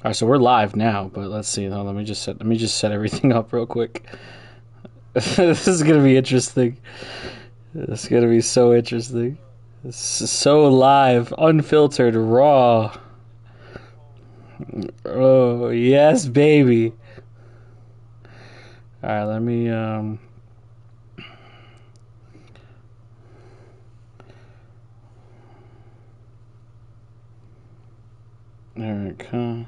All right, so we're live now, but let's see. No, let me just set everything up real quick. This is gonna be interesting. This is gonna be so interesting. This is so live, unfiltered, raw. Oh yes, baby. All right, let me. There it comes.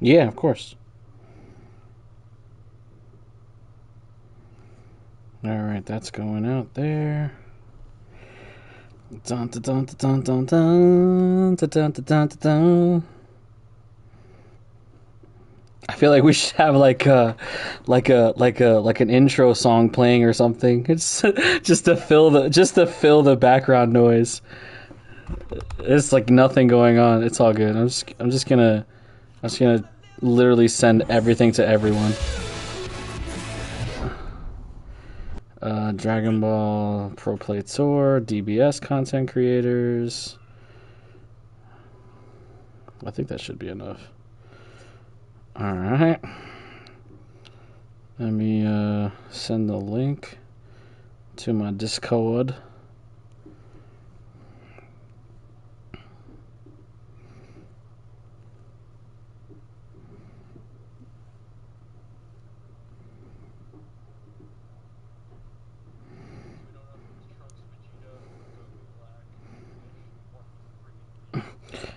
Yeah, of course. All right, that's going out there. Dun dun dun dun dun dun dun dun dun dun dun. I feel like we should have like an intro song playing or something. It's just to fill the background noise. It's like nothing going on. It's all good. I'm just gonna literally send everything to everyone. Dragon Ball Pro Play Tour, DBS content creators. I think that should be enough. All right. Let me send the link to my Discord.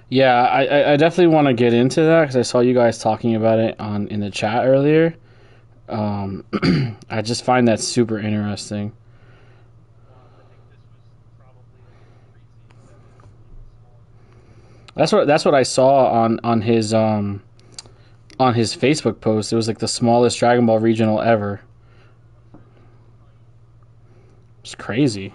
Yeah, I definitely want to get into that because I saw you guys talking about it on in the chat earlier. Um, I just find that super interesting. That's what I saw on his Facebook post. It was like the smallest Dragon Ball regional ever. It's crazy.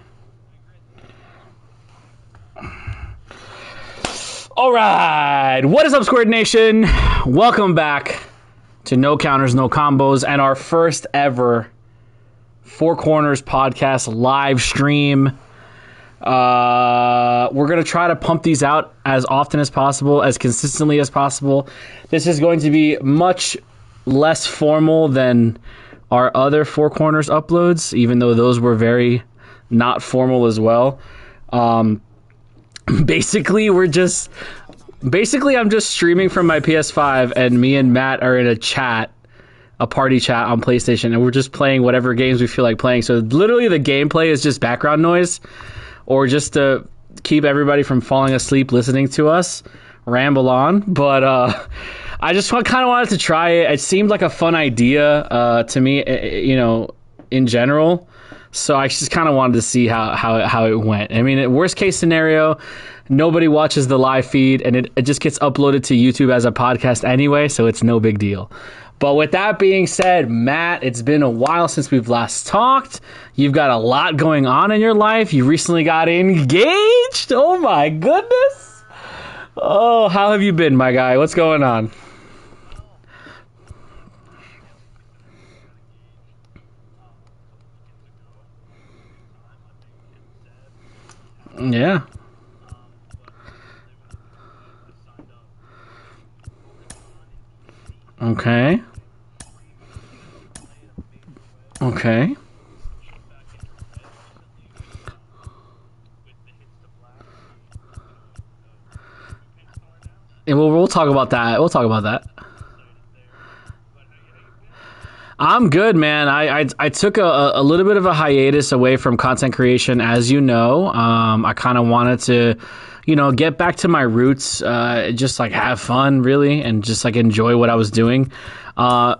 All right, what is up, Squared Nation? Welcome back to No Counters, No Combos, and our first ever Four Corners podcast live stream. We're going to try to pump these out as often as possible, as consistently as possible. This is going to be much less formal than our other Four Corners uploads, even though those were very not formal as well. Basically, I'm just streaming from my PS5, and me and Matt are in a party chat on PlayStation, and we're just playing whatever games we feel like playing. So literally the gameplay is just background noise, or just to keep everybody from falling asleep listening to us ramble on. But I just kind of wanted to try it. It seemed like a fun idea to me, in general. So I just kind of wanted to see how it went. I mean, worst case scenario, nobody watches the live feed, and it just gets uploaded to YouTube as a podcast anyway, so it's no big deal. But with that being said, Matt, it's been a while since we've last talked. You've got a lot going on in your life. You recently got engaged. Oh my goodness. Oh, how have you been, my guy? What's going on? Yeah. Okay. Okay. And we'll talk about that. We'll talk about that. I'm good, man. I took a little bit of a hiatus away from content creation, as you know. I kind of wanted to, get back to my roots, just like have fun, really, and just like enjoy what I was doing.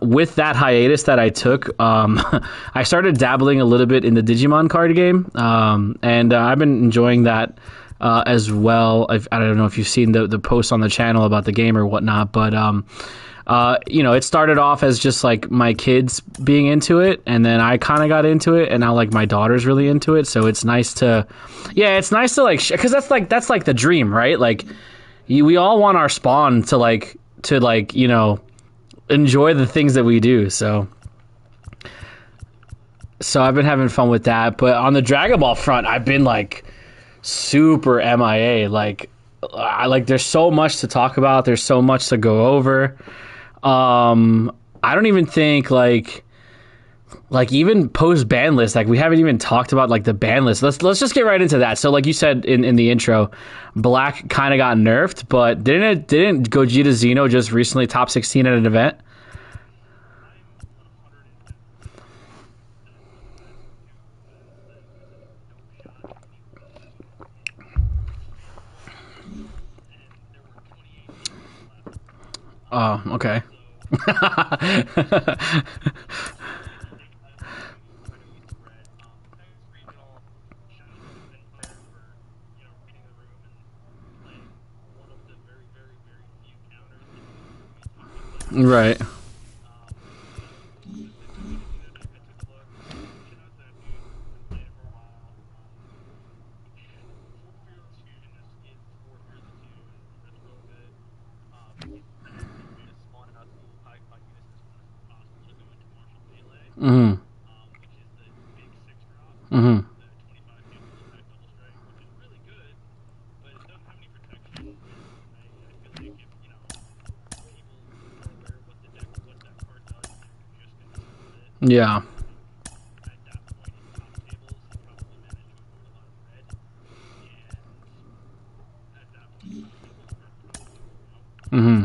With that hiatus that I took, I started dabbling a little bit in the Digimon card game, and I've been enjoying that as well. I don't know if you've seen the posts on the channel about the game or whatnot, but it started off as just like my kids being into it, and then I kind of got into it, and now like my daughter's really into it. So it's nice to, like, because that's like the dream, right? Like, we all want our spawn to enjoy the things that we do. So I've been having fun with that. But on the Dragon Ball front, I've been like super MIA. There's so much to talk about. There's so much to go over. I don't even think like even post ban list, like we haven't even talked about like the ban list. Let's just get right into that. So like you said in the intro, Black kind of got nerfed, but didn't Gogeta Xeno just recently top 16 at an event? Oh, okay. Right. Mm-hmm. Mm-hmm. Yeah. Mm-hmm.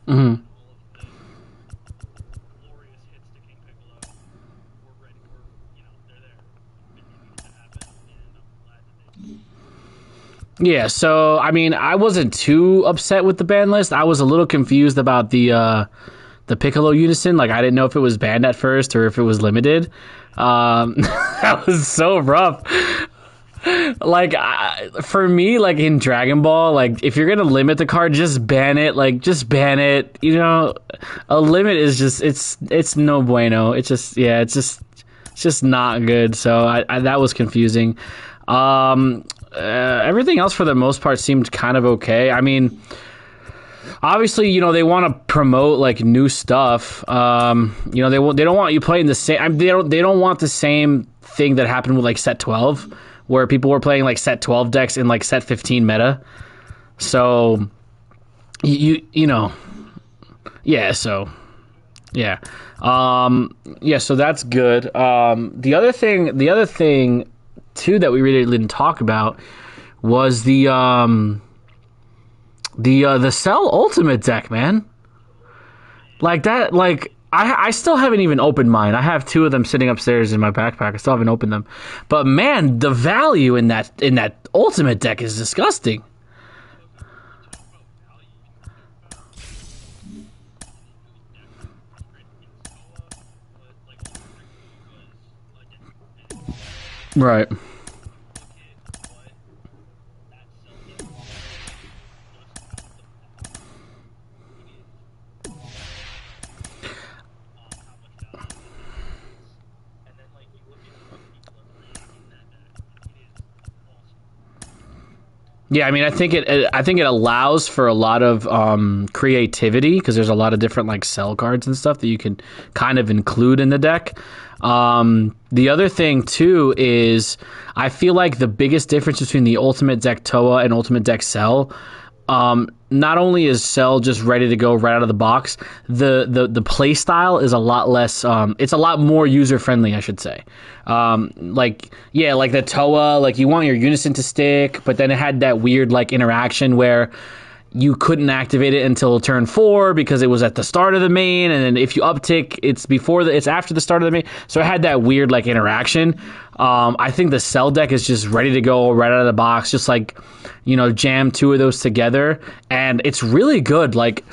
Mm-hmm. Yeah, so I mean, I wasn't too upset with the ban list. I was a little confused about the Piccolo Unison. Like, I didn't know if it was banned at first or if it was limited. That was so rough. Like, for me, like in Dragon Ball, like if you're gonna limit the card, just ban it. Like, just ban it. A limit is just it's no bueno. It's just not good. So I that was confusing. Everything else for the most part seemed kind of okay. I mean, obviously, they want to promote like new stuff. They don't want you playing the same. I mean, they don't want the same thing that happened with like set 12, where people were playing like set 12 decks in like set 15 meta. So yeah. So yeah, So that's good. The other thing too that we really didn't talk about was the Cell Ultimate deck, man. Like that, like I still haven't even opened mine. I have 2 of them sitting upstairs in my backpack. I still haven't opened them. But man, the value in that Ultimate deck is disgusting. Right. Yeah, I mean, I think it allows for a lot of creativity, because there's a lot of different like cell cards and stuff that you can kind of include in the deck. The other thing too is I feel like the biggest difference between the Ultimate deck Toa and Ultimate deck Cell, not only is Cell just ready to go right out of the box, the play style is a lot less. It's a lot more user friendly, I should say. Like the Toa, like you want your Unison to stick, but then it had that weird like interaction where you couldn't activate it until turn 4 because it was at the start of the main, and then if you uptick, it's after the start of the main. So it had that weird like interaction. I think the Cell deck is just ready to go right out of the box, just like, jam 2 of those together, and it's really good. Like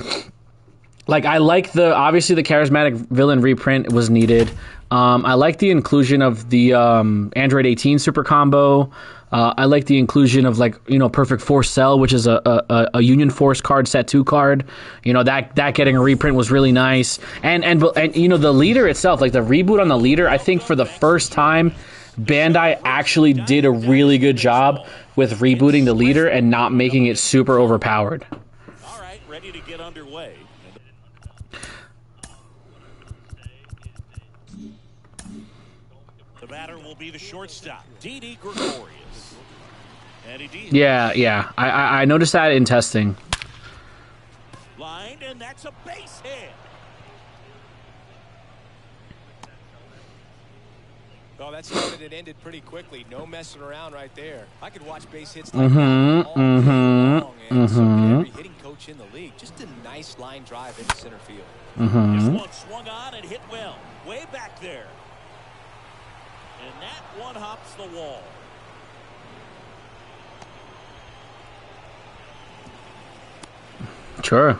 I like obviously the charismatic villain reprint was needed. I like the inclusion of the Android 18 super combo. I like the inclusion of Perfect Force Cell, which is a Union Force card, set 2 card. That getting a reprint was really nice. And the leader itself, like the reboot on the leader, I think for the first time, Bandai actually did a really good job with rebooting the leader and not making it super overpowered. All right, ready to get underway. The batter will be the shortstop, Didi Gregorius. Yeah. I noticed that in testing. Lined, and that's a base hit. Oh, that started and ended pretty quickly. No messing around right there. I could watch base hits like that all day long, and every hitting coach in the league. Just a nice line drive into center field. This one swung on and hit well. Way back there. And that one hops the wall. Sure.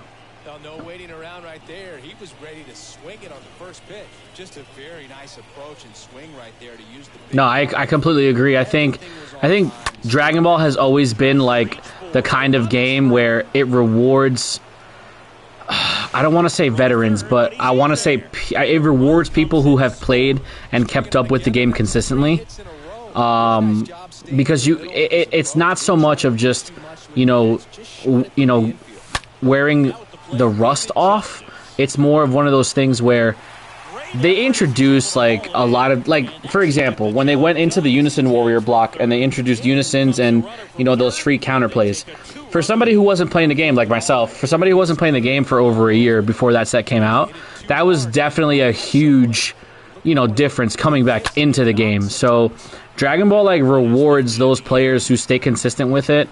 No waiting around right there. He was ready to swing it on the first pitch. Just a very nice approach and swing right there to use the. No, I completely agree. I think Dragon Ball has always been like the kind of game where it rewards. I don't want to say veterans, but I want to say it rewards people who have played and kept up with the game consistently. Because it's not so much of just wearing the rust off. It's more of one of those things where they introduce like a lot of, like, for example, when they went into the Unison Warrior block and they introduced Unisons and those free counterplays. For somebody who wasn't playing the game like myself, for somebody who wasn't playing the game for over a year before that set came out, that was definitely a huge difference coming back into the game. So Dragon Ball rewards those players who stay consistent with it.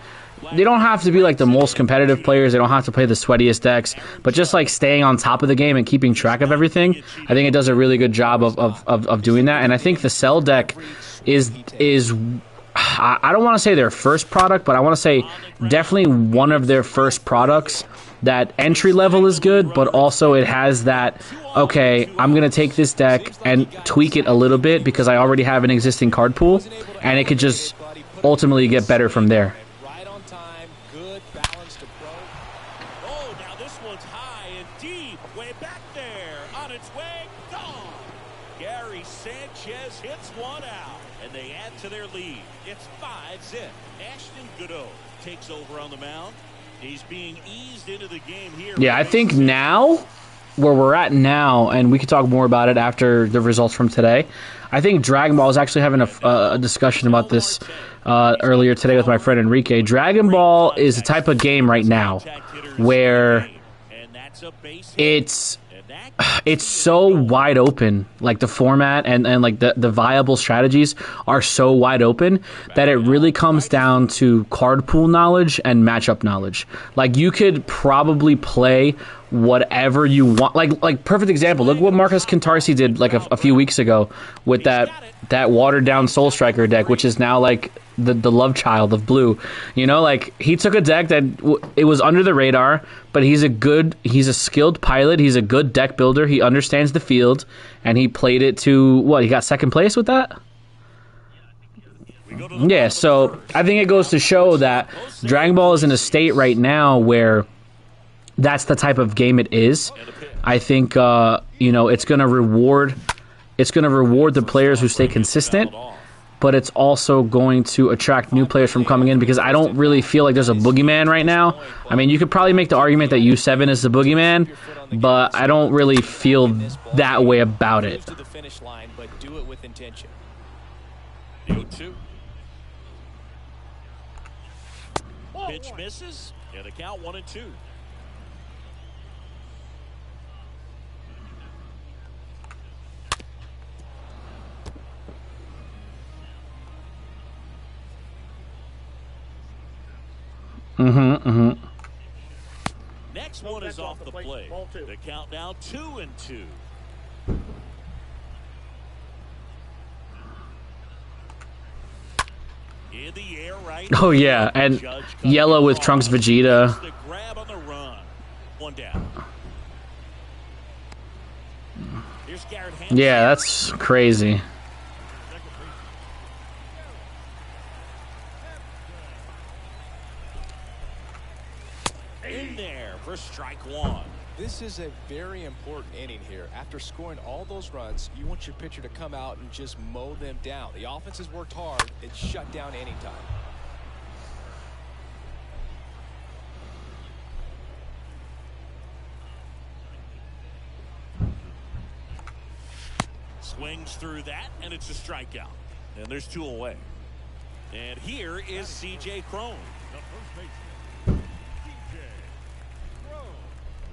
They don't have to be the most competitive players. They don't have to play the sweatiest decks, but just staying on top of the game and keeping track of everything. I think it does a really good job of doing that. And I think the Cell deck is I don't want to say their first product, but I want to say definitely one of their first products that entry level is good, but also it has that, okay, I'm going to take this deck and tweak it a little bit because I already have an existing card pool, and it could just ultimately get better from there. Takes over on the mound. He's being eased into the game here. Yeah, I think now, where we're at now, and we can talk more about it after the results from today, I think Dragon Ball is actually having a discussion about this earlier today with my friend Enrique. Dragon Ball is a type of game right now where it's so wide open, like the format and the viable strategies are so wide open that it really comes down to card pool knowledge and matchup knowledge. Like you could probably play whatever you want. Like perfect example, look what Marcus Cantarsi did a few weeks ago with that watered down Soul Striker deck, which is now the love child of blue. He took a deck that it was under the radar, but he's a skilled pilot, he's a good deck builder, he understands the field, and he played it to he got second place with that? Yeah, so I think it goes to show that Dragon Ball is in a state right now where that's the type of game it is. I think it's going to reward the players who stay consistent, but it's also going to attract new players from coming in because I don't really feel like there's a boogeyman right now. I mean, you could probably make the argument that U7 is the boogeyman, but I don't really feel that way about it. Pitch misses, and the count 1-2. next one is off the plate. The count now 2-2. In the air, right. Oh yeah, and yellow with Trunks Vegeta. The grab on the run. One down. Here's Garrett Hampson. Yeah, that's crazy. In there for strike one. This is a very important inning here. After scoring all those runs, you want your pitcher to come out and just mow them down. The offense has worked hard. It's shut down anytime. Swings through that, and it's a strikeout. And there's 2 away. And here is C.J. Cron.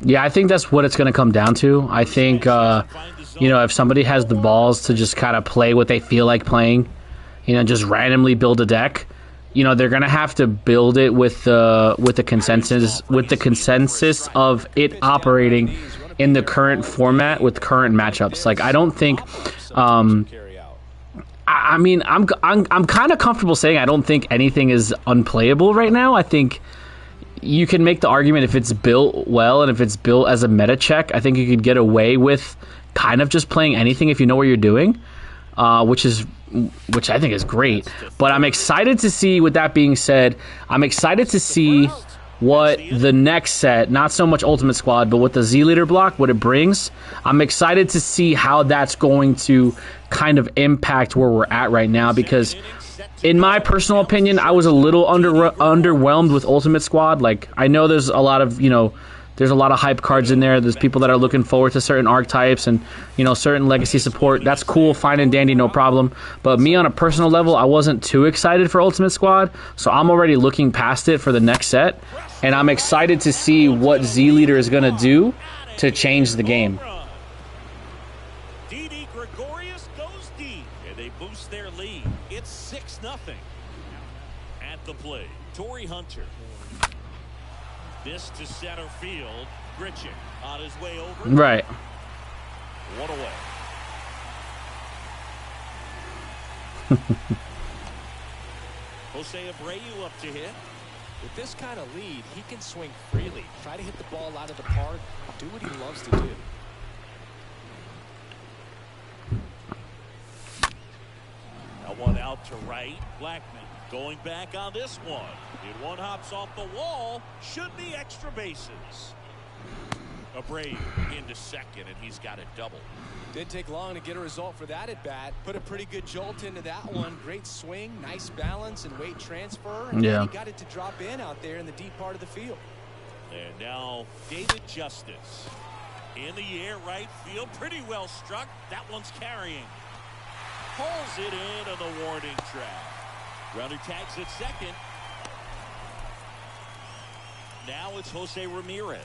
Yeah, I think that's what it's going to come down to. I think, you know, if somebody has the balls to just kind of play what they feel like playing, you know, just randomly build a deck, you know, they're going to have to build it with the consensus of it operating in the current format with current matchups. Like, I don't think, I mean, I'm kind of comfortable saying I don't think anything is unplayable right now. I think you can make the argument if it's built well and if it's built as a meta check, I think you could get away with kind of just playing anything if you know what you're doing, which I think is great. But I'm excited to see, with that being said, I'm excited to see what the next set, not so much Ultimate Squad, but what the Z Leader block, what it brings. I'm excited to see how that's going to kind of impact where we're at right now, because in my personal opinion, I was a little underwhelmed with Ultimate Squad. Like, I know there's a lot of, you know, there's a lot of hype cards in there. There's people that are looking forward to certain archetypes and, you know, certain legacy support. That's cool, fine and dandy, no problem. But me, on a personal level, I wasn't too excited for Ultimate Squad, so I'm already looking past it for the next set, and I'm excited to see what Z Leader is going to do to change the game. Didi Gregorius goes deep, and they boost their lead. It's 6-0. At the plate, Torrey Hunter. This to center field. Grichuk on his way over. Right. 1 away. Jose Abreu up to hit. With this kind of lead, he can swing freely. Try to hit the ball out of the park. Do what he loves to do. Now one out to right. Blackman going back on this one. If one hops off the wall, should be extra bases. Abreu into second, and he's got a double. Didn't take long to get a result for that at bat. Put a pretty good jolt into that one. Great swing, nice balance and weight transfer. And yeah, he got it to drop in out there in the deep part of the field. And now David Justice in the air, right field, pretty well struck. That one's carrying. Pulls it in on the warning track. Runner tags at second. Now it's Jose Ramirez.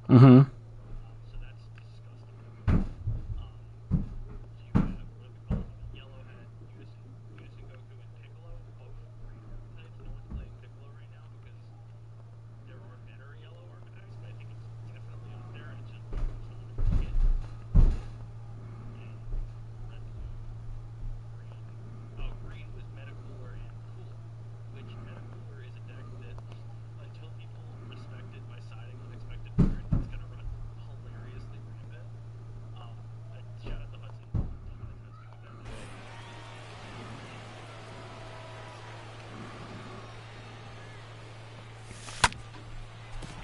Mm-hmm.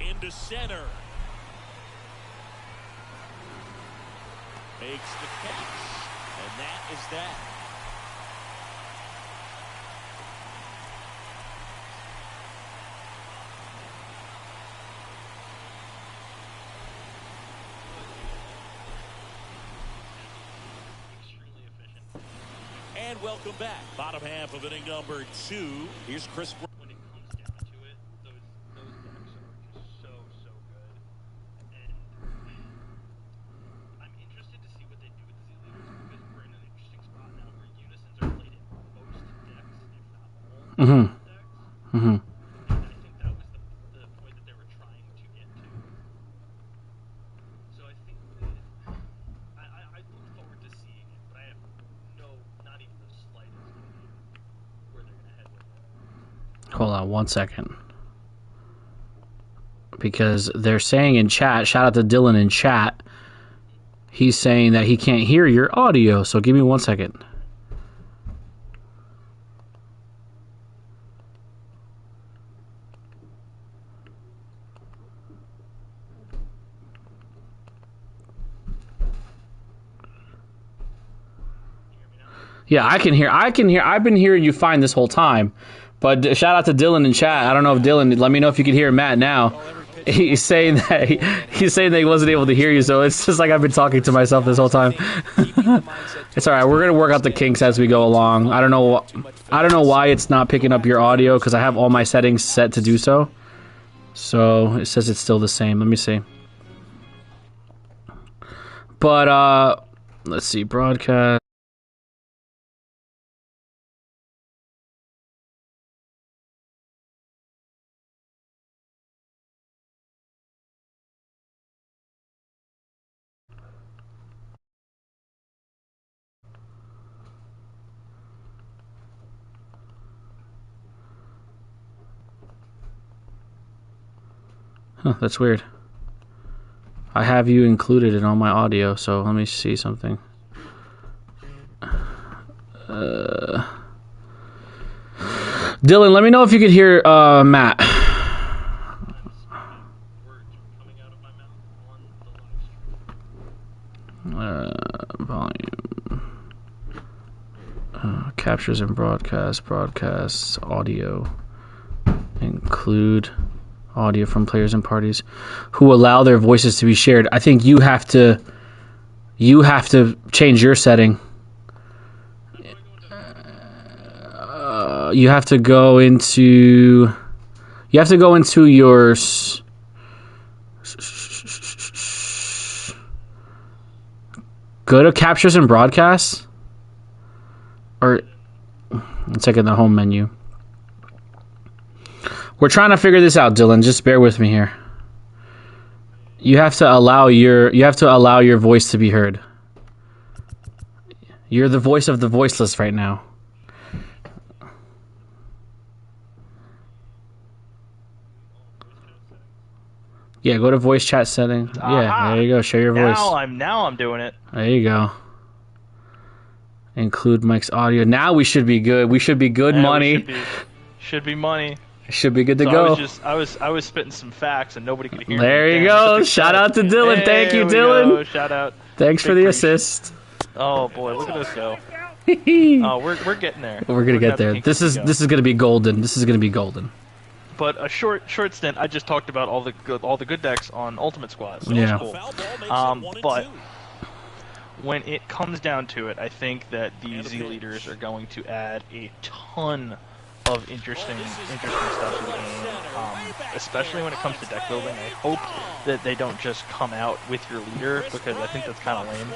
Into center. Makes the catch. And that is that. And welcome back. Bottom half of inning number 2. Here's Chris. When it comes down to it, those decks are just so Hold on 1 second. Because they're saying in chat, shout out to Dylan in chat, he's saying that he can't hear your audio. So give me 1 second. Yeah, I can hear. I've been hearing you fine this whole time. But shout out to Dylan in chat. I don't know if Dylan, let me know if you can hear Matt now. He's saying that he wasn't able to hear you, so it's just like I've been talking to myself this whole time. It's all right. We're gonna work out the kinks as we go along. I don't know why it's not picking up your audio because I have all my settings set to do so. So it says it's still the same. Let me see. But let's see, broadcast. Huh, that's weird. I have you included in all my audio, so let me see something. Dylan, let me know if you could hear Matt. Volume. Captures and broadcasts, audio. Include audio from players and parties who allow their voices to be shared. I think you have to change your setting. You have to go into your go to captures and broadcasts, or let's check in the home menu. We're trying to figure this out, Dylan. Just bear with me here. You have to allow your voice to be heard. You're the voice of the voiceless right now. Yeah, go to voice chat setting. Yeah, there you go. Share your voice. Now I'm doing it. There you go. Include Mike's audio. Now we should be good. We should be good money. Should be money. Should be good to go. I was spitting some facts and nobody could hear me. There you go. Shout out to Dylan. Hey, thank you, Dylan. Shout out. Thanks for the assist. Oh boy, look at us go. Oh, we're getting there. We're gonna get there. This is gonna be golden. This is gonna be golden. But a short stint, I just talked about all the good decks on Ultimate Squad. So yeah. Cool. But when it comes down to it, I think that the Z leaders are going to add a ton of interesting stuff to the game, especially when it comes to deck building. I hope that they don't just come out with your leader, because I think that's kind of lame.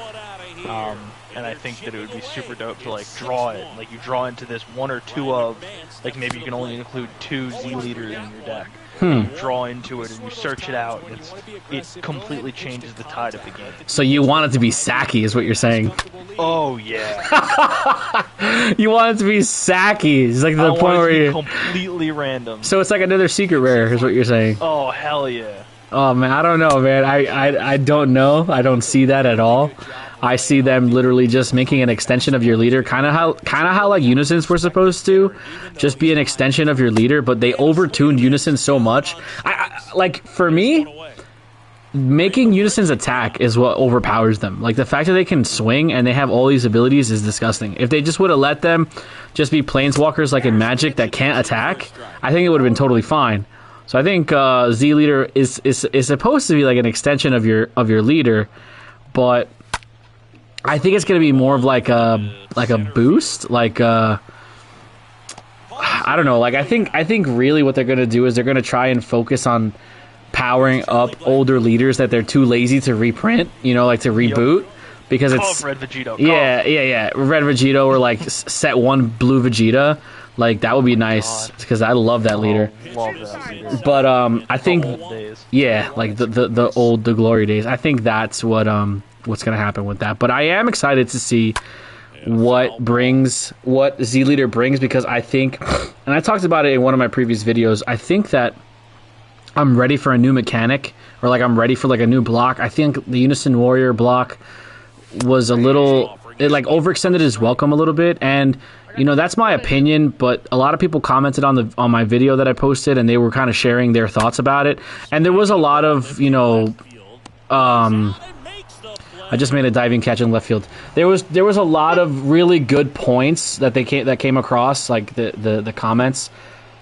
And I think that it would be super dope to like draw it. Like you draw into this one or two of, like maybe you can only include 2 Z leaders in your deck. You draw into it and you search it out, and it completely changes the tide of the game. So you want it to be sacky, is what you're saying? Oh yeah. You want it to be sacky. It's like the point where you completely random. So it's like another secret rare, is what you're saying? Oh hell yeah. Oh man, I don't know, man. I don't know. I don't see that at all. I see them literally just making an extension of your leader, kind of how like Unisons were supposed to, just be an extension of your leader. But they overtuned Unison so much. Like for me, making Unisons attack is what overpowers them. Like the fact that they can swing and they have all these abilities is disgusting. If they just would have let them just be planeswalkers like in Magic that can't attack, I think it would have been totally fine. So I think Z leader is supposed to be like an extension of your leader, but I think it's gonna be more of like a boost, like I don't know. Like I think really what they're gonna do is they're gonna try and focus on powering up older leaders that they're too lazy to reprint. You know, like to reboot, because it's Red Vegito. Yeah. Red Vegito, or like set 1 blue Vegeta. Like that would be nice, because I love that leader. Love that leader. But I think yeah, like the glory days. I think that's what's gonna happen with that. But I am excited to see what Z Leader brings, because I think, and I talked about it in one of my previous videos, I think that I'm ready for a new mechanic, or like I'm ready for like a new block. I think the Unison Warrior block was a little, it like overextended his welcome a little bit, and you know, that's my opinion, but a lot of people commented on my video that I posted, and they were kind of sharing their thoughts about it. And there was a lot of, you know, I just made a diving catch in left field. There was a lot of really good points that came across, like the comments.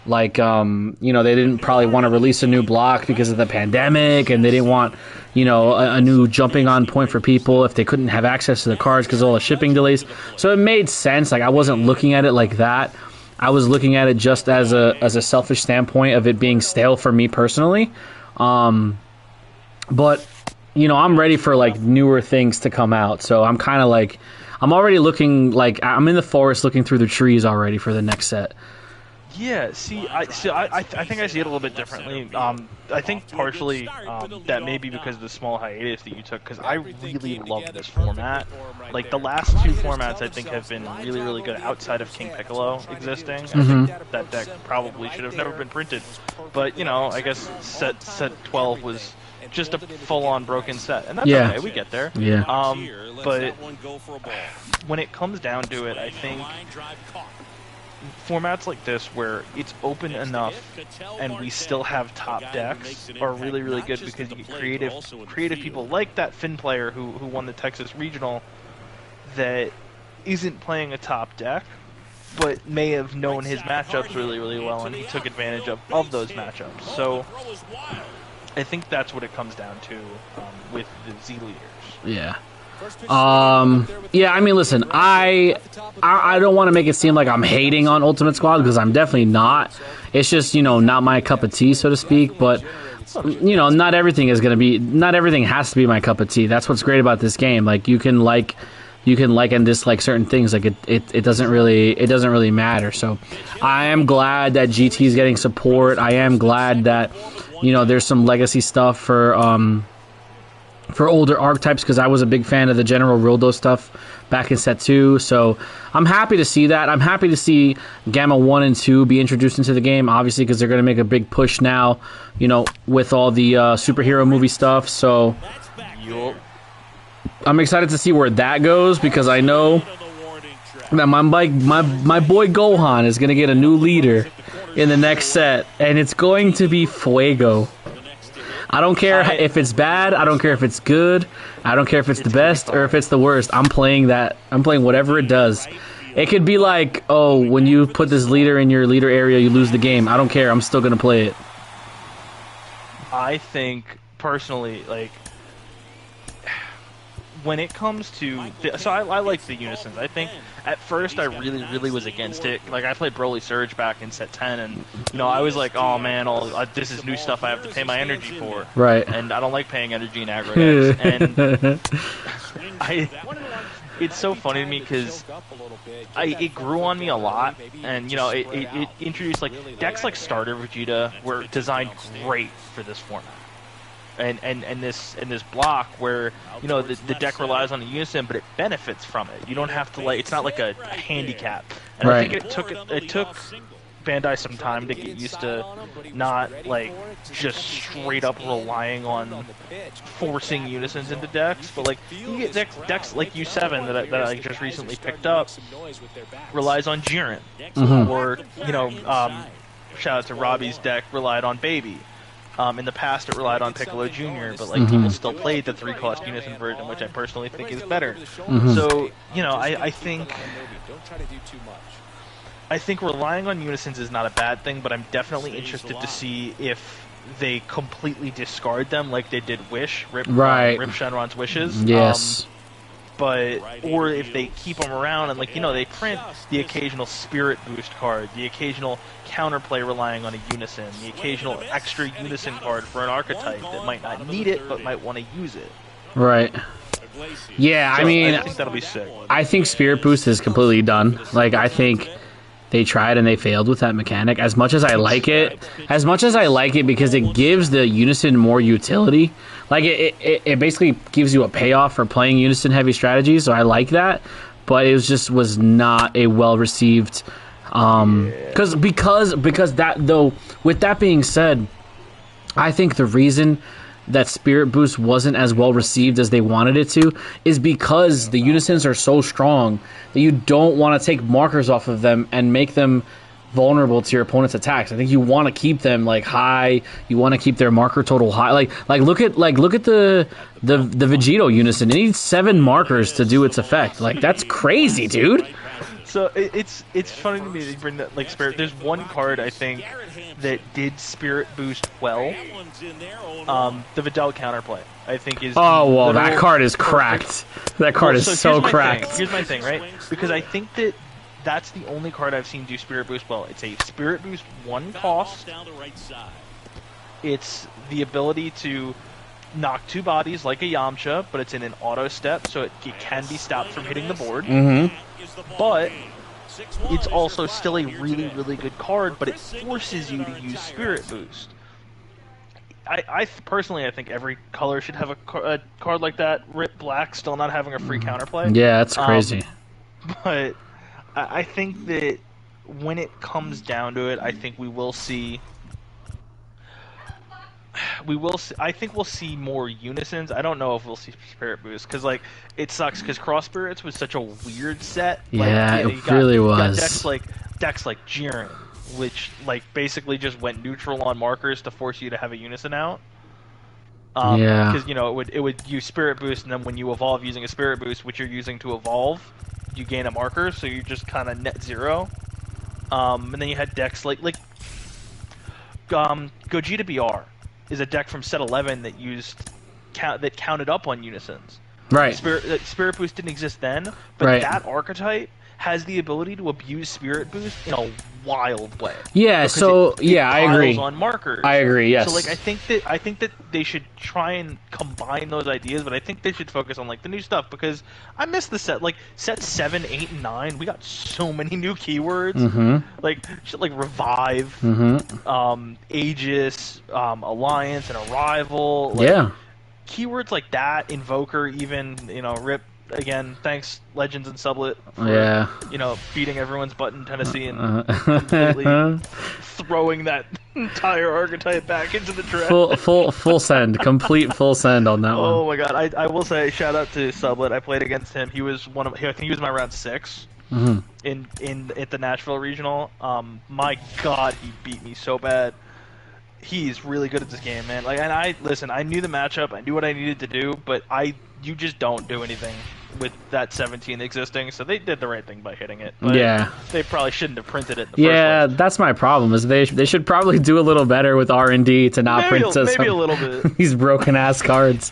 Like, you know, they didn't probably want to release a new block because of the pandemic, and they didn't want, you know, a new jumping on point for people if they couldn't have access to the cards because of all the shipping delays. So it made sense. Like, I wasn't looking at it like that. I was looking at it just as a selfish standpoint of it being stale for me personally. But, you know, I'm ready for, like, newer things to come out. So I'm kind of like, I'm already looking, like, I'm in the forest looking through the trees already for the next set. Yeah, I think I see it a little bit differently. I think partially that may be because of the small hiatus that you took, because I really love this format. Like, the last two formats I think have been really, really good outside of King Piccolo existing. I think that deck probably should have never been printed. But, you know, I guess set 12 was just a full-on broken set, and that's okay, we get there. Yeah. But when it comes down to it, I think formats like this where it's open enough and we still have top decks are really, really good, because you get creative people like that Finn player who won the Texas Regional that isn't playing a top deck but may have known his matchups really, really well, and he took advantage of those matchups. So I think that's what it comes down to with the Z Leaders. Yeah. Yeah, I mean, listen, I don't want to make it seem like I'm hating on Ultimate Squad, because I'm definitely not. It's just, you know, not my cup of tea, so to speak. But, you know, not everything has to be my cup of tea. That's what's great about this game. Like, you can like and dislike certain things. Like, it doesn't really matter. So I am glad that GT is getting support. I am glad that, you know, there's some legacy stuff for older archetypes, because I was a big fan of the General Rildo stuff back in set 2. So I'm happy to see that. I'm happy to see Gamma 1 and 2 be introduced into the game, obviously, because they're going to make a big push now, you know, with all the superhero movie stuff. So I'm excited to see where that goes, because I know that my boy Gohan is going to get a new leader in the next set, and it's going to be Fuego. I don't care if it's bad. I don't care if it's good. I don't care if it's the best or if it's the worst. I'm playing that. I'm playing whatever it does. It could be like, oh, when you put this leader in your leader area, you lose the game. I don't care. I'm still going to play it. I think, personally, like, when it comes to... I like the Unisons. I think at first I really, really was against it. Like, I played Broly Surge back in set 10, and, you know, I was like, oh, man, this is new stuff I have to pay my energy for. Right. And I don't like paying energy in aggro decks. And it's so funny to me, because it grew on me a lot, and, you know, it introduced, like, decks like Starter Vegeta were designed great for this format. And this block where, you know, the deck relies on a unison, but it benefits from it. You don't have to, like, it's not like a handicap. And right. I think it took Bandai some time to get used to not, like, just straight up relying on forcing unisons into decks, but, like, you get decks like U7 that I just recently picked up relies on Jiren, or, you know, shout out to Robbie's deck, relied on Baby. In the past, it relied on Piccolo Jr., but, like, people still played the 3-cost unison version, which I personally think is better. So, you know, I think relying on unisons is not a bad thing, but I'm definitely interested to see if they completely discard them like they did Wish, Rip Shenron's Wishes. Yes. Or if they keep them around and, like, you know, they print the occasional Spirit Boost card, the occasional counterplay relying on a unison, the occasional extra unison card for an archetype that might not need it but might want to use it. Right. Yeah, so, I mean, I think that'll be sick. I think Spirit Boost is completely done. Like, I think they tried and they failed with that mechanic. As much as I like it because it gives the unison more utility. Like, it basically gives you a payoff for playing unison heavy strategies, so I like that. but it was not a well received. Because that though. With that being said, I think the reason that Spirit Boost wasn't as well received as they wanted it to is because the unisons are so strong that you don't want to take markers off of them and make them vulnerable to your opponent's attacks. I think you want to keep them like high. You want to keep their marker total high. Like look at the Vegito unison. It needs 7 markers to do its effect. Like that's crazy, dude. So it's funny to me that you bring that like Spirit. There's one card I think that did Spirit Boost well. The Vidal counterplay I think is. Oh well, that card is cracked. That card is so cracked. Here's my thing, right? Because I think that's the only card I've seen do Spirit Boost well. It's a Spirit Boost 1 cost. It's the ability to knock 2 bodies like a Yamcha, but it's in an auto step, so it can be stopped from hitting the board. Mm-hmm. But it's also still a really, really good card, but it forces you to use Spirit Boost. I personally, I think every color should have a card like that. Rip Black still not having a free counterplay. Yeah, that's crazy. But I think that when it comes down to it, I think we will see. I think we'll see more unisons. I don't know if we'll see Spirit Boost because like it sucks because Cross Spirits was such a weird set. Yeah, it really was. Decks like Jiren, which like basically just went neutral on markers to force you to have a unison out. Yeah. Because it would use Spirit Boost, and then when you evolve using a Spirit Boost, which you're using to evolve, you gain a marker, so you just kind of net 0. And then you had decks like Gogeta BR. Is a deck from set 11 that counted up on unisons. Right. Spirit Boost didn't exist then, but that archetype has the ability to abuse Spirit Boost in a wild way. Yeah. So I agree. On markers. I agree. Yes. So like I think that they should try and combine those ideas, but I think they should focus on like the new stuff because I miss the set. Like set 7, 8, and 9, we got so many new keywords. Mm-hmm. Like shit like Revive, Aegis, Alliance, and Arrival. Like, keywords like that, Invoker, even Rip. Again, thanks Legends and Sublet for beating everyone's butt in Tennessee and completely throwing that entire archetype back into the trash. Full send, complete full send on that one. Oh my god! I will say shout out to Sublet. I played against him. He was I think he was my round 6 at the Nashville regional. My god, he beat me so bad. He's really good at this game, man. Like, and I knew the matchup. I knew what I needed to do, but you just don't do anything with that 17 existing, so they did the right thing by hitting it. But they probably shouldn't have printed it in the first place. That's my problem, is they should probably do a little better with R&D to not print maybe a little bit. These broken-ass cards.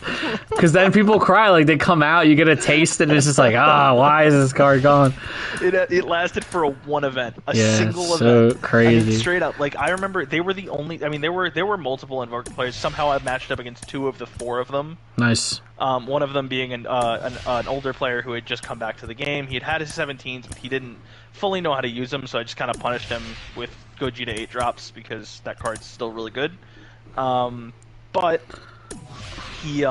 Because then people cry, like, they come out, you get a taste, and it's just like, why is this card gone? It lasted for one event, a single so event. Crazy. I mean, straight up, like, I remember they were the only, I mean, there were multiple Invoker players. Somehow I matched up against 2 of the 4 of them. Nice. One of them being an older player who had just come back to the game. He had had his 17s, but he didn't fully know how to use them, so I just kind of punished him with Gogeta 8 drops because that card's still really good. But he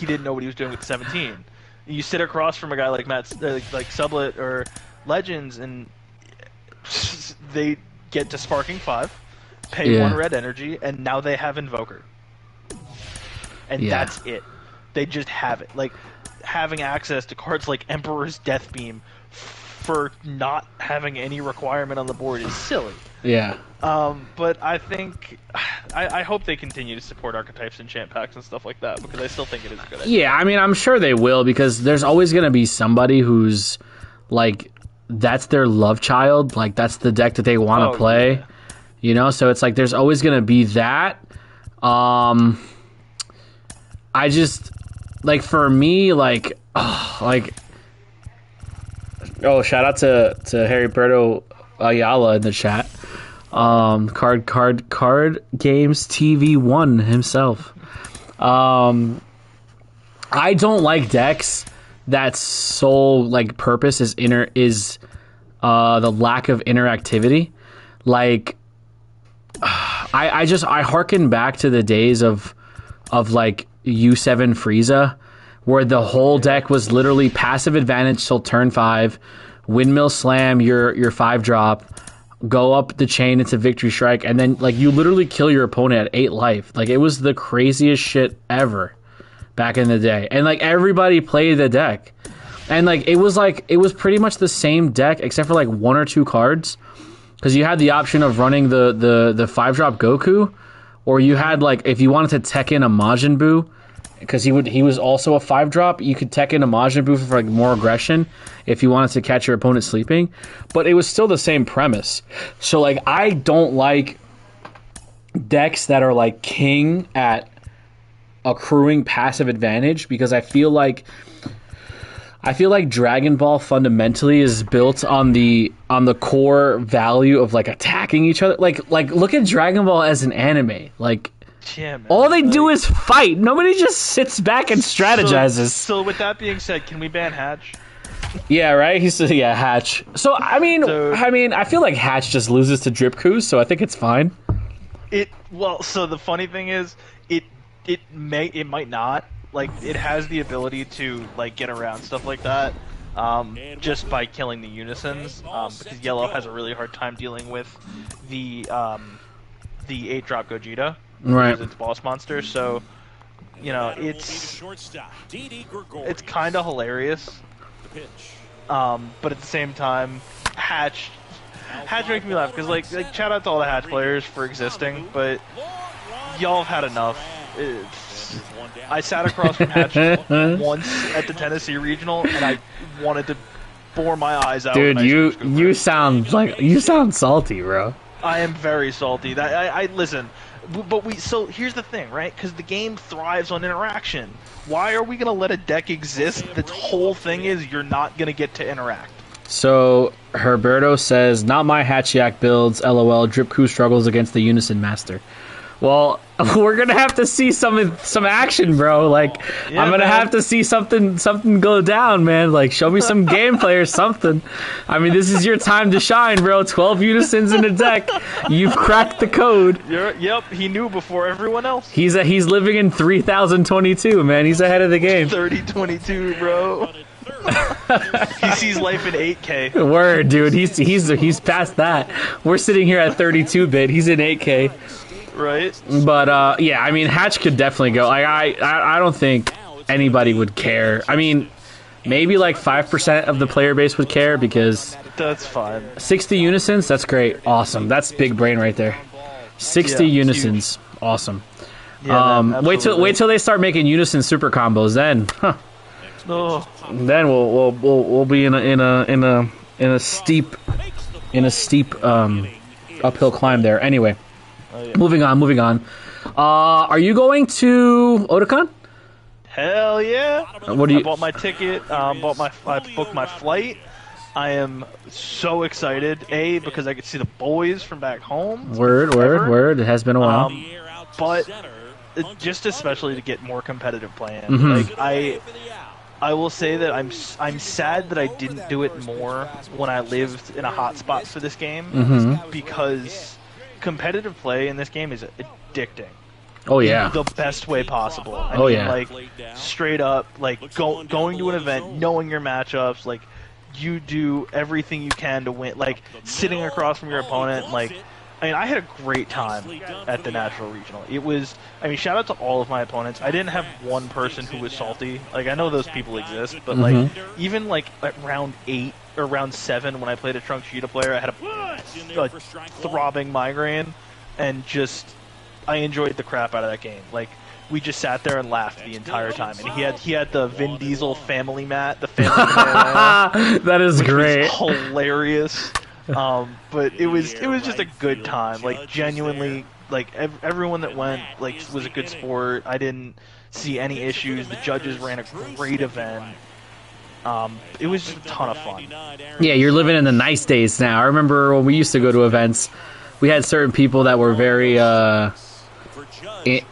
didn't know what he was doing with the 17. You sit across from a guy like Matt, like Sublet or Legends, and they get to Sparking 5, pay 1 red energy, and now they have Invoker. And that's it. They just have it. Like, having access to cards like Emperor's Death Beam for not having any requirement on the board is silly. Yeah. But I think I hope they continue to support archetypes and champ packs and stuff like that, because I still think it is a good idea. Yeah, I mean, I'm sure they will, because there's always going to be somebody who's like, that's their love child, like that's the deck that they want to play. Yeah. You know, so it's like there's always going to be that. I just, like, for me, like, shout out to Heriberto Ayala in the chat. Card Games TV1 himself. I don't like decks that sole, like, purpose is the lack of interactivity. Like, I harken back to the days of like U7 Frieza, where the whole deck was literally passive advantage till turn 5, windmill slam your 5-drop, go up the chain into victory strike, and then like you literally kill your opponent at 8 life. Like it was the craziest shit ever back in the day, and like everybody played the deck, and like it was pretty much the same deck except for like 1 or 2 cards, because you had the option of running the 5-drop Goku, or you had like if you wanted to tech in a Majin Buu, because he was also a 5-drop, you could tech in a Majin Buu for like more aggression if you wanted to catch your opponent sleeping, but it was still the same premise. So like I don't like decks that are like king at accruing passive advantage, because I feel like Dragon Ball fundamentally is built on the core value of like attacking each other. Like look at Dragon Ball as an anime. Like yeah, man, all they do is fight. Nobody just sits back and strategizes. So with that being said, can we ban Hatch? Yeah, right. He said, yeah, Hatch. So I mean, I feel like Hatch just loses to Drip Coup, so I think it's fine. So the funny thing is, it might not. Like, it has the ability to like get around stuff like that, just by killing the unisons. Because Yellow has a really hard time dealing with the 8-drop Gogeta, right? Because it's boss monster. So, you know, it's kind of hilarious. But at the same time, Hatch makes me laugh because like shout out to all the Hatch players for existing, but y'all have had enough. I sat across from Hatch once at the Tennessee Regional, and I wanted to bore my eyes out. Dude, you sound salty, bro. I am very salty. I listen, but so here's the thing, right? Because the game thrives on interaction. Why are we gonna let a deck exist? The whole thing is you're not gonna get to interact. So Herberto says, "Not my Hatchiyak builds. LOL. Drip Coup struggles against the Unison Master." Well, we're gonna have to see some action, bro. Like, yeah, I'm gonna have to see something go down, man. Like, show me some gameplay or something. I mean, this is your time to shine, bro. 12 unisons in a deck. You've cracked the code. Yep, he knew before everyone else. He's living in 3022, man. He's ahead of the game. 3022, bro. He sees life in 8K. Word, dude. He's past that. We're sitting here at 32-bit. He's in 8K. Right. But yeah, I mean, Hatch could definitely go. I don't think anybody would care. I mean, maybe like 5% of the player base would care, because that's fine. 60 unisons, that's great, awesome. That's big brain right there. 60 unisons, huge. Awesome. Yeah, wait till they start making unison super combos. Then, then we'll be in a steep uphill climb there. Anyway. Oh, yeah. Moving on. Are you going to Otakon? Hell yeah! I bought my ticket. I booked my flight. I am so excited. Because I get to see the boys from back home. Word. It has been a while. But just especially to get more competitive playing. Mm-hmm. Like I will say that I'm sad that I didn't do it more when I lived in a hotspot for this game, mm-hmm. because competitive play in this game is addicting. Oh yeah, in the best way possible. I mean, like straight up, like going to an event, knowing your matchups, like you do everything you can to win. Like sitting across from your opponent, like I mean, I had a great time at the National Regional. It was, I mean, shout out to all of my opponents. I didn't have one person who was salty. Like I know those people exist, but mm-hmm. like even like at round 8 or round 7 when I played a Trunks Cheetah player, I had a throbbing migraine, and just I enjoyed the crap out of that game. Like we just sat there and laughed the entire time, and he had the Vin Diesel family mat, the family mat, that is great, was hilarious. But it was just a good time. Like genuinely, like everyone that went like was a good sport. I didn't see any issues. The judges ran a great event. It was just a ton of fun. Yeah, you're living in the nice days now. I remember when we used to go to events, we had certain people that were very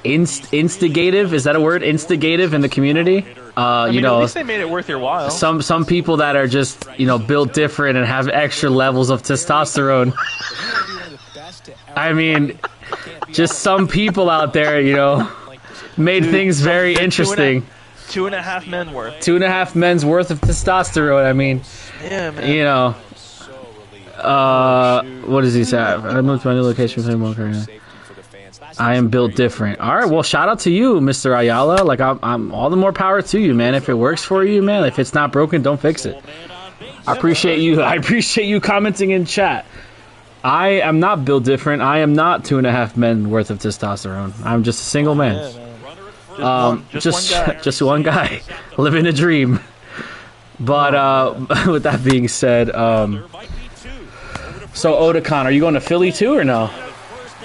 instigative. Is that a word? Instigative in the community. I mean, you know, at least they made it worth your while. Some people that are just, you know, built different and have extra levels of testosterone. I mean, just some people out there, you know, made things very interesting. 2.5 men worth. 2.5 men's worth of testosterone. I mean, Yeah, man. you know. What does he say? I moved to my new location for more currently. I am built different. All right, well, shout out to you, Mr. Ayala. Like, I'm all the more power to you, man. If it works for you, man. If it's not broken, don't fix it. I appreciate you. I appreciate you commenting in chat. I am not built different. I am not 2.5 men worth of testosterone. I'm just a single man. Just one guy living a dream. But with that being said, so Otakon, are you going to Philly too or no?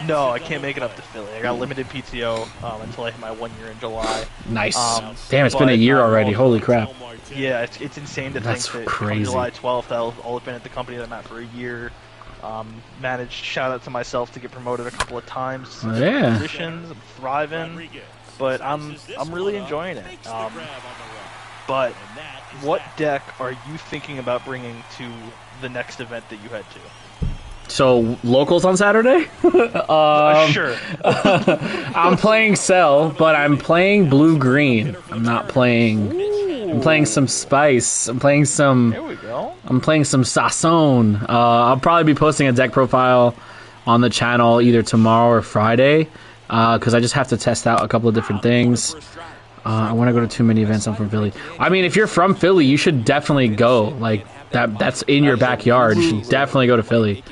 No, I can't make it up to Philly. I got limited PTO until I hit my 1 year in July. Nice. Damn, it's been a year already. Holy crap. Yeah, it's insane to think that crazy. On July 12th, I'll have been at the company that I'm at for a year. Managed, shout out to myself, to get promoted a couple of times. Yeah. Positions, I'm thriving, but I'm really enjoying it. But what deck are you thinking about bringing to the next event that you head to? So, locals on Saturday? Sure. I'm playing Cell, but I'm playing blue-green. I'm not playing... I'm playing some Spice. I'm playing some... There we go. I'm playing some Sasson. I'll probably be posting a deck profile on the channel either tomorrow or Friday, because I just have to test out a couple of different things. I want to go to too many events. I'm from Philly. I mean, if you're from Philly, you should definitely go. Like, that's in your backyard. You should definitely go to Philly.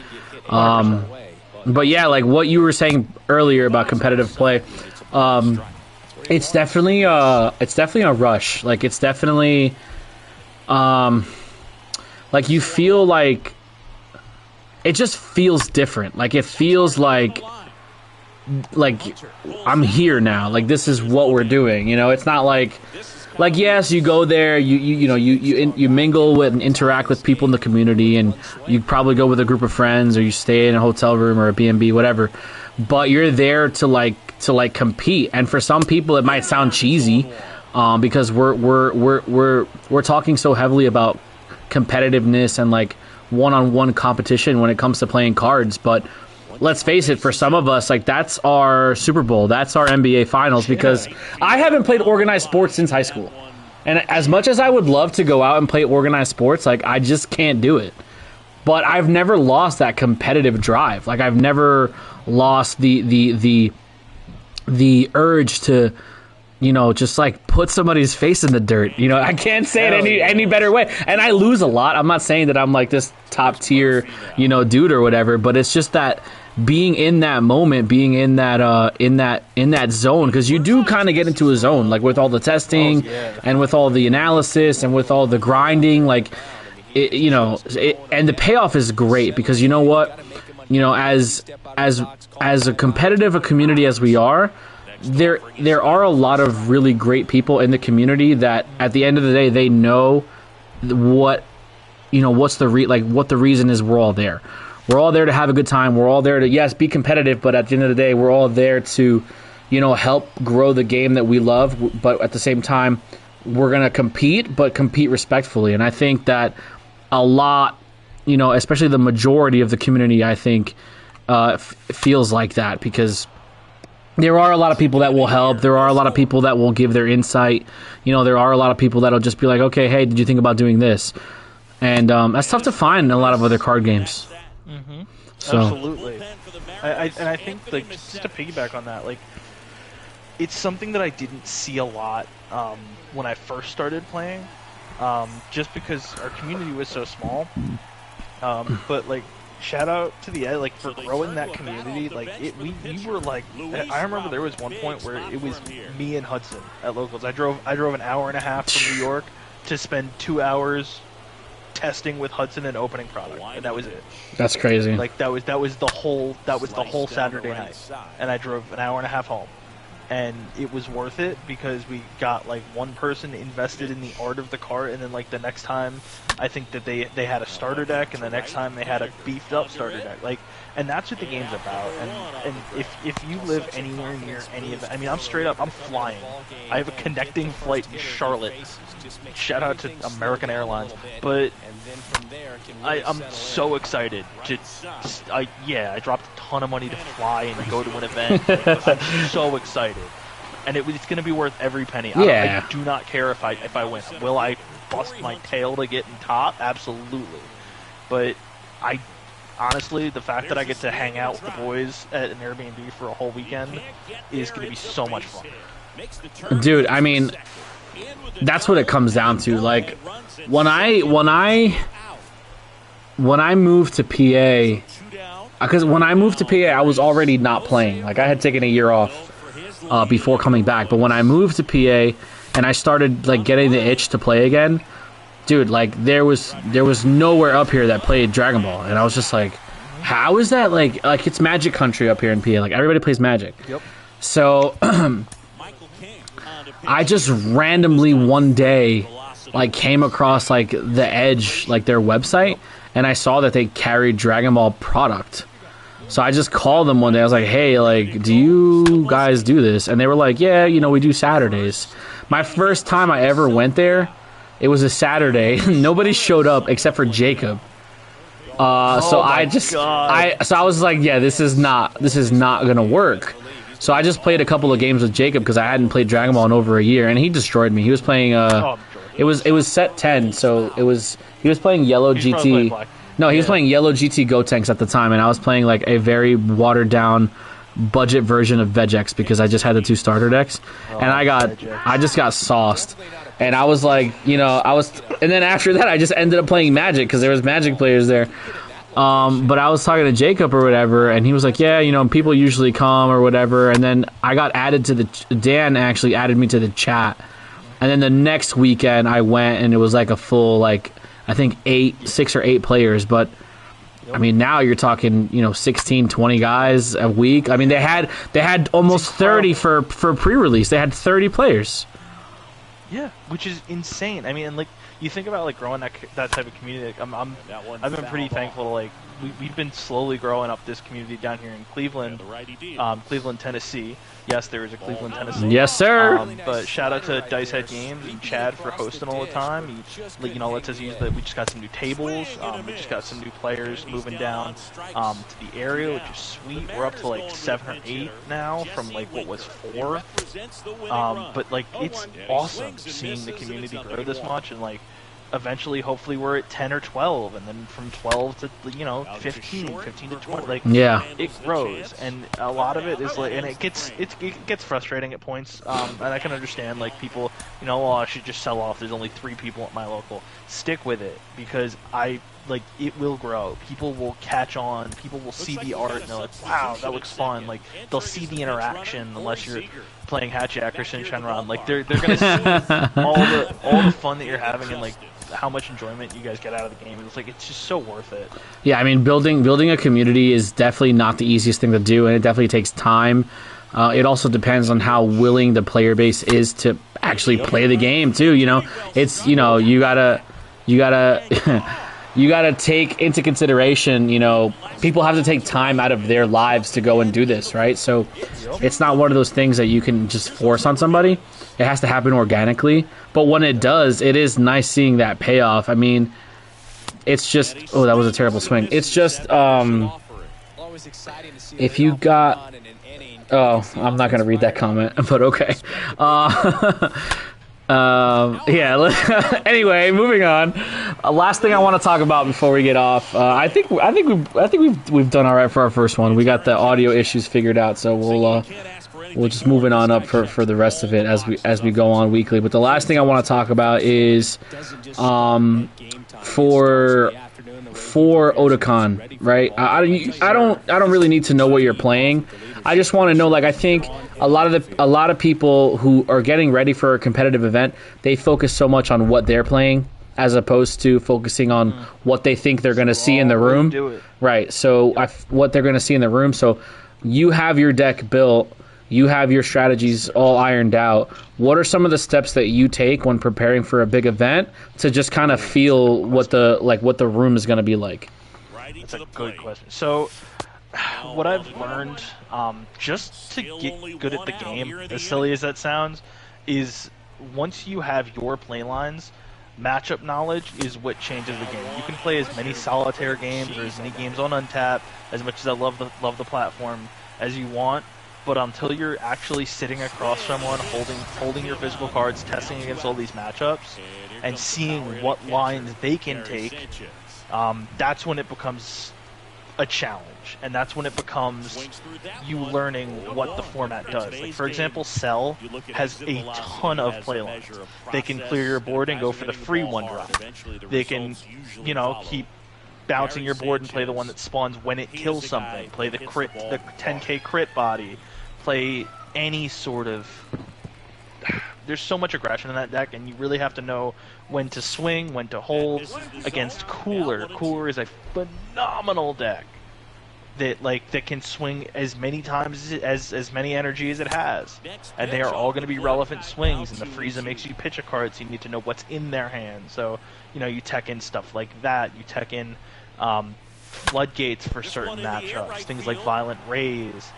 But yeah, like what you were saying earlier about competitive play, it's definitely a rush. Like it's definitely, like you feel like it just feels different. Like it feels like I'm here now. Like this is what we're doing. You know, it's not like yes, you go there, you mingle with and interact with people in the community, and you probably go with a group of friends, or you stay in a hotel room or a B&B, whatever. But you're there to compete, and for some people it might sound cheesy, because we're talking so heavily about competitiveness and like one-on-one competition when it comes to playing cards, but let's face it, for some of us, like that's our Super Bowl, that's our NBA Finals, because I haven't played organized sports since high school. And as much as I would love to go out and play organized sports, like I just can't do it. But I've never lost that competitive drive. Like I've never lost the urge to, you know, just like put somebody's face in the dirt. You know, I can't say it any better way. And I lose a lot. I'm not saying that I'm like this top tier, you know, dude or whatever, but it's just that being in that moment, being in that zone, because you do kind of get into a zone, like with all the testing and with all the analysis and with all the grinding, like it, you know, and the payoff is great, because you know what, you know, as a competitive a community as we are, there are a lot of really great people in the community that at the end of the day they know what, you know, what's the what the reason is. We're all there. We're all there to have a good time. We're all there to, yes, be competitive, but at the end of the day, we're all there to, you know, help grow the game that we love. But at the same time, we're going to compete, but compete respectfully. And I think that a lot, you know, especially the majority of the community, I think, feels like that, because there are a lot of people that will help. There are a lot of people that will give their insight. You know, there are a lot of people that'll just be like, okay, hey, did you think about doing this? And that's tough to find in a lot of other card games. Mm-hmm. So. Absolutely. I think, like, just to piggyback on that, like, it's something that I didn't see a lot when I first started playing, just because our community was so small. But, like, shout out to the like for growing that community. Like we were like, I remember there was one point where it was me and Hudson at locals. I drove an hour and a half from New York to spend 2 hours testing with Hudson and opening product, and that was it. That's crazy. Like that was the whole Saturday night, and I drove an hour and a half home, and it was worth it because we got like one person invested in the art of the card, and then like the next time I think that they had a starter deck, and the next time they had a beefed up starter deck. Like, and that's what the game's about. And if you live anywhere near any of it, I mean, I'm straight up, I'm flying. I have a connecting flight in Charlotte. Shout out to American Airlines. But I'm so excited to, I dropped a ton of money to fly and go to an event. I'm so excited. and it's going to be worth every penny. Yeah. I do not care if I win. Will I bust my tail to get in top? Absolutely. But honestly, the fact that I get to hang out with the boys at an Airbnb for a whole weekend is going to be so much fun. Dude, I mean, that's what it comes down to. Like, when I moved to PA, because when I moved to PA, I was already not playing. Like, I had taken a year off before coming back. But when I moved to PA and I started like getting the itch to play again, dude, like there was nowhere up here that played Dragon Ball, and I was just like, how is that like it's Magic Country up here in PA? Like everybody plays Magic. Yep. So I just randomly one day like came across like the Edge, like their website, and I saw that they carried Dragon Ball product. So I just called them one day. I was like, hey, like, do you guys do this? And they were like, yeah, you know, we do Saturdays. My first time I ever went there, it was a Saturday. Nobody showed up except for Jacob. So I was like, yeah, this is not gonna work. So I just played a couple of games with Jacob because I hadn't played Dragon Ball in over a year, and he destroyed me. He was playing it was set 10, so he was playing Yellow GT. No, he was playing Yellow GT Gotenks at the time, and I was playing like a very watered down budget version of Vegex because I just had the 2 starter decks, and I just got sauced. And I was like, you know, and then after that I just ended up playing Magic because there was Magic players there. But I was talking to Jacob or whatever, and he was like, yeah, you know, people usually come or whatever. And then I got added to Dan actually added me to the chat. And then the next weekend I went, and it was like a full, like, I think 6 or 8 players. But I mean, now you're talking, you know, 16, 20 guys a week. I mean, they had almost 30 for pre-release. They had 30 players. Yeah, which is insane. I mean, and like you think about like growing that type of community. I've been pretty thankful to like we've been slowly growing up this community down here in Cleveland, Cleveland, Tennessee. Yes, there is a Cleveland, Tennessee. Yes, sir. But shout out to Dice Head Games and Chad for hosting all the time. He, you know, lets us use we just got some new tables. We just got some new players moving down to the area, which is sweet. We're up to like 7 or 8 now from like what was 4. But like it's awesome seeing the community grow this much, and like eventually hopefully we're at 10 or 12, and then from 12 to, you know, 15 to 20, like, yeah, it grows. And a lot of it is like, and it gets frustrating at points, and I can understand like people, you know, oh, I should just sell off, there's only 3 people at my local. Stick with it, because like it will grow. People will catch on. People will see the art and they're like, wow, that looks fun. Like they'll see the interaction, unless you're playing Hatchak or Shin-Shenron. Like they're gonna see all the fun that you're having, and like how much enjoyment you guys get out of the game. It's like, it's just so worth it. Yeah, I mean, building a community is definitely not the easiest thing to do, and it definitely takes time. It also depends on how willing the player base is to actually play the game too. You know, it's, you know, you gotta you gotta take into consideration, you know, people have to take time out of their lives to go and do this, right? So it's not one of those things that you can just force on somebody. It has to happen organically. But when it does, it is nice seeing that payoff. I mean, it's just, oh, that was a terrible swing. It's just, if you got, oh, I'm not going to read that comment, but okay. Yeah. Anyway, moving on. Last thing I want to talk about before we get off. I think we've done all right for our first one. We got the audio issues figured out, so we'll just move it on up for the rest of it as we go on weekly. But the last thing I want to talk about is for Otakon, right? I don't really need to know what you're playing. I just want to know, like, I think a lot of people who are getting ready for a competitive event, they focus so much on what they're playing as opposed to focusing on what they think they're going to see in the room. Right. So what they're going to see in the room. So you have your deck built, you have your strategies all ironed out. What are some of the steps that you take when preparing for a big event to just kind of feel what the room is going to be like? That's a good question. So what I've learned, just to get good at the game, as silly as that sounds, is once you have your play lines, matchup knowledge is what changes the game. You can play as many solitaire games or as many games on Untapped, as much as I love the platform, as you want, but until you're actually sitting across someone, holding your physical cards, testing against all these matchups, and seeing what lines they can take, that's when it becomes a challenge, and that's when it becomes you learning what the format does. Like, for example, Cell has a ton of playlines. They can clear your board and go for the free one drop. They can, keep bouncing your board and play the one that spawns when it kills something. Play the 10k crit body. Play any sort of... There's so much aggression in that deck, and you really have to know when to swing, when to hold. Against Cooler. Cooler is a phenomenal deck that can swing as many times as many energy as it has, and they are all going to be relevant swings. And the Frieza makes you pitch a card, so you need to know what's in their hand. So you tech in stuff like that. You tech in floodgates for certain matchups, things like Violent Rays.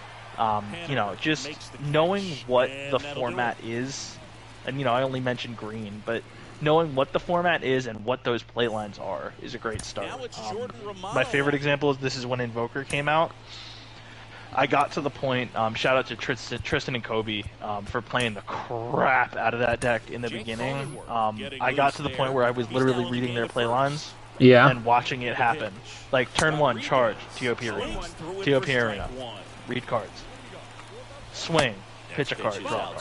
Just knowing what the format is, and I only mentioned green, but knowing what the format is and what those playlines are is a great start. My favorite example is when Invoker came out. I got to the point, shout out to Tristan and Kobe for playing the crap out of that deck in the beginning. I got to the point where I was literally reading their playlines and watching it happen. Like, turn 1, charge, TOP Arena, read cards. Swing, pitch a card, draw,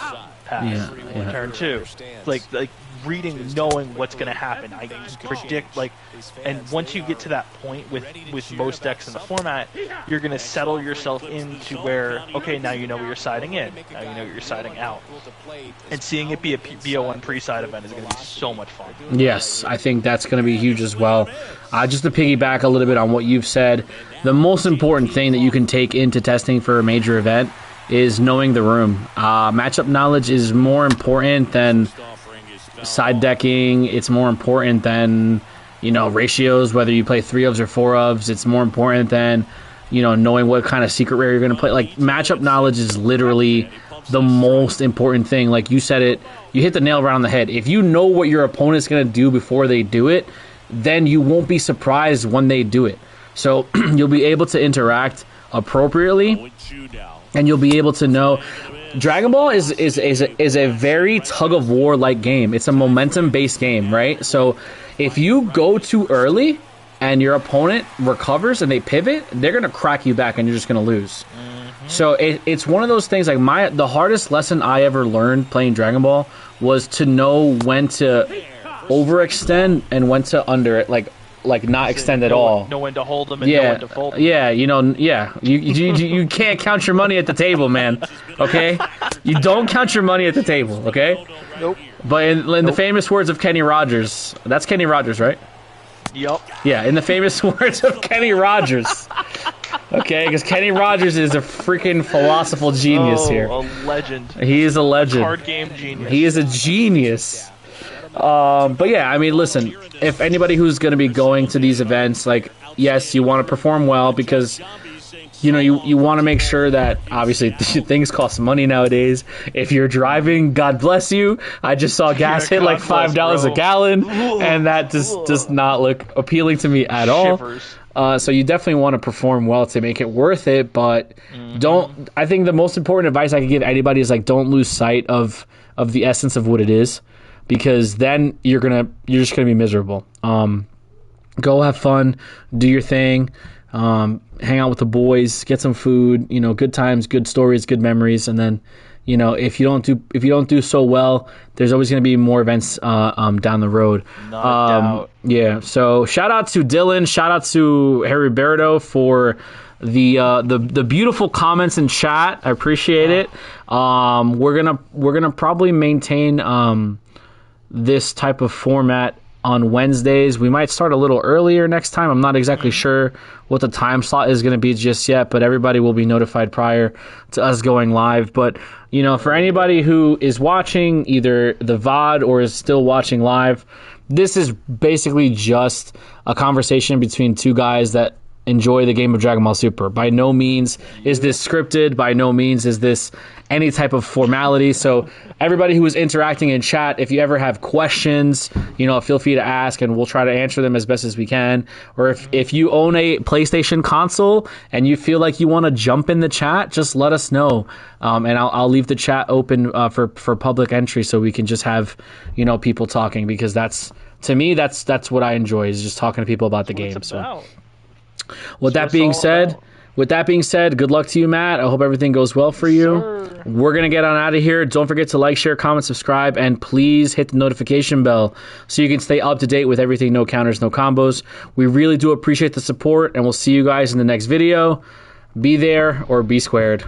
pass. Turn 2, like reading, knowing what's going to happen. I can predict, and once you get to that point with most decks in the format, you're going to settle yourself into where, okay, now you know what you're siding in, now you know what you're siding out. And seeing it be a BO1 pre-side event is going to be so much fun. Yes, I think that's going to be huge as well. Just to piggyback a little bit on what you've said, the most important thing that you can take into testing for a major event is knowing the room. Matchup knowledge is more important than side decking. It's more important than ratios, whether you play 3-ofs or 4-ofs. It's more important than knowing what kind of secret rare you're going to play. Like, matchup knowledge is literally the most important thing. Like you said it, you hit the nail right on the head. If you know what your opponent's going to do before they do it, then you won't be surprised when they do it. So you'll be able to interact appropriately, and you'll be able to know. Dragon Ball is a very tug-of-war like game. It's a momentum-based game, right? So if you go too early and your opponent recovers and they pivot, they're going to crack you back and you're just going to lose. So it's one of those things, like the hardest lesson I ever learned playing Dragon Ball was to know when to overextend and when to under it, like not extend at all. Know when to hold them and know when to fold them. You can't count your money at the table, man. Okay? You don't count your money at the table, okay? Nope. But in the famous words of Kenny Rogers, that's Kenny Rogers, right? Yup. Yeah, in the famous words of Kenny Rogers. Okay, because Kenny Rogers is a freaking philosophical genius here. A legend. He is a legend. Card game genius. He is a genius. But yeah, I mean, listen, if anybody who's going to be going to these events, yes, you want to perform well because, you want to make sure that, obviously, things cost money nowadays. If you're driving, God bless you. I just saw gas hit like $5 a gallon, and that does not look appealing to me at all. So you definitely want to perform well to make it worth it, but I think the most important advice I could give anybody is, don't lose sight of the essence of what it is. Because then you're just gonna be miserable. Go have fun, do your thing, hang out with the boys, get some food, good times, good stories, good memories, and then, if you don't do so well, there's always gonna be more events down the road. Not a doubt. Yeah. So shout out to Dylan, shout out to Heriberto for the beautiful comments in chat. I appreciate it. We're gonna probably maintain this type of format on Wednesdays. We might start a little earlier next time. I'm not exactly sure what the time slot is going to be just yet, but everybody will be notified prior to us going live. But, for anybody who is watching either the VOD or is still watching live, this is basically just a conversation between two guys that enjoy the game of Dragon Ball Super. By no means is this scripted. By no means is this any type of formality. So everybody who is interacting in chat, if you ever have questions, feel free to ask, and we'll try to answer them as best as we can. Or if you own a PlayStation console and you feel like you want to jump in the chat, just let us know. And I'll leave the chat open for public entry so we can just have, people talking, because to me, that's what I enjoy, is just talking to people about the game. So with that being said, good luck to you, Matt. I hope everything goes well for you. Sir. We're going to get on out of here. Don't forget to like, share, comment, subscribe, and please hit the notification bell so you can stay up to date with everything No Counters, No Combos. We really do appreciate the support, and we'll see you guys in the next video. Be there or be squared.